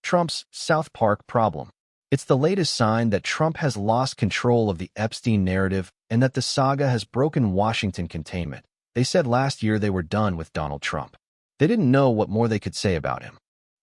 Trump's South Park problem. It's the latest sign that Trump has lost control of the Epstein narrative and that the saga has broken Washington containment. They said last year they were done with Donald Trump. They didn't know what more they could say about him.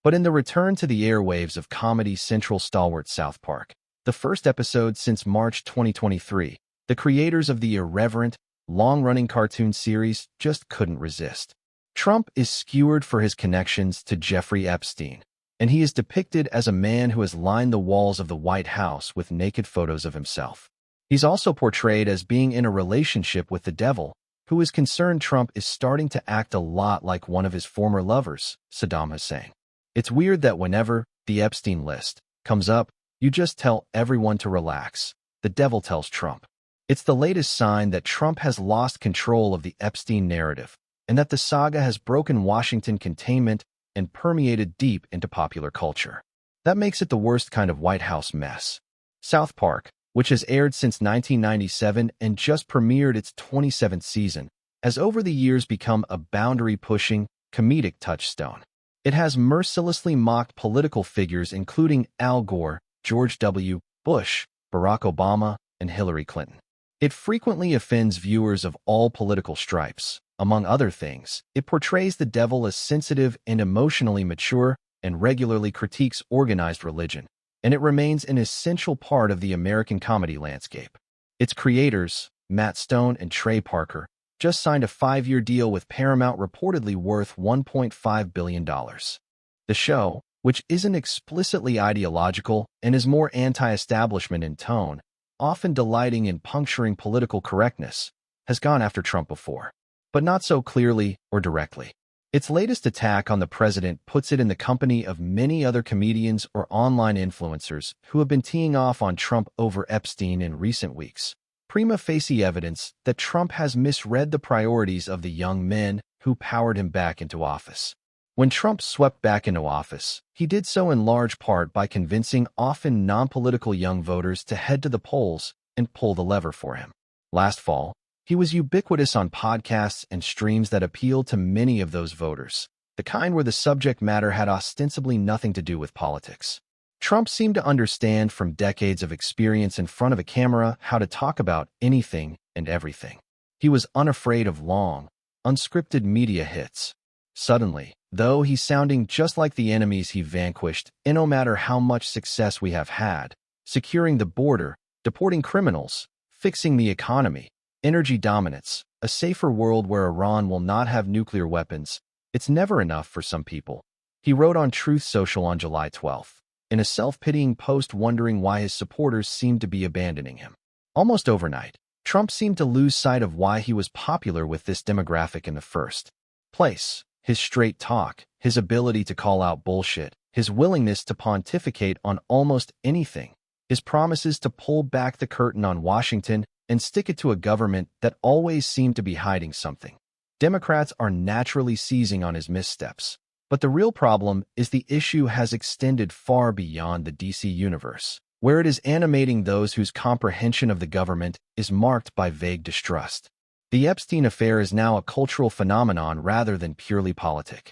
But in the return to the airwaves of Comedy Central stalwart South Park, the first episode since March 2023, the creators of the irreverent, long-running cartoon series just couldn't resist. Trump is skewered for his connections to Jeffrey Epstein, and he is depicted as a man who has lined the walls of the White House with naked photos of himself. He's also portrayed as being in a relationship with the devil, who is concerned Trump is starting to act a lot like one of his former lovers, Saddam Hussein. It's weird that whenever the Epstein list comes up, you just tell everyone to relax. The devil tells Trump. It's the latest sign that Trump has lost control of the Epstein narrative, and that the saga has broken Washington containment and permeated deep into popular culture. That makes it the worst kind of White House mess. South Park, which has aired since 1997 and just premiered its 27th season, has over the years become a boundary-pushing, comedic touchstone. It has mercilessly mocked political figures including Al Gore, George W. Bush, Barack Obama, and Hillary Clinton. It frequently offends viewers of all political stripes. Among other things, it portrays the devil as sensitive and emotionally mature and regularly critiques organized religion, and it remains an essential part of the American comedy landscape. Its creators, Matt Stone and Trey Parker, just signed a 5-year deal with Paramount reportedly worth $1.5 billion. The show, which isn't explicitly ideological and is more anti-establishment in tone, often delighting in puncturing political correctness, has gone after Trump before, but not so clearly or directly. Its latest attack on the president puts it in the company of many other comedians or online influencers who have been teeing off on Trump over Epstein in recent weeks. Prima facie evidence that Trump has misread the priorities of the young men who powered him back into office. When Trump swept back into office, he did so in large part by convincing often non-political young voters to head to the polls and pull the lever for him. Last fall, he was ubiquitous on podcasts and streams that appealed to many of those voters, the kind where the subject matter had ostensibly nothing to do with politics. Trump seemed to understand from decades of experience in front of a camera how to talk about anything and everything. He was unafraid of long, unscripted media hits. Suddenly, though, he's sounding just like the enemies he vanquished, and no matter how much success we have had, securing the border, deporting criminals, fixing the economy, energy dominance, a safer world where Iran will not have nuclear weapons, it's never enough for some people. He wrote on Truth Social on July 12th, in a self-pitying post wondering why his supporters seemed to be abandoning him. Almost overnight, Trump seemed to lose sight of why he was popular with this demographic in the first place. His straight talk, his ability to call out bullshit, his willingness to pontificate on almost anything, his promises to pull back the curtain on Washington and stick it to a government that always seemed to be hiding something. Democrats are naturally seizing on his missteps. But the real problem is the issue has extended far beyond the DC universe, where it is animating those whose comprehension of the government is marked by vague distrust. The Epstein affair is now a cultural phenomenon rather than purely politic.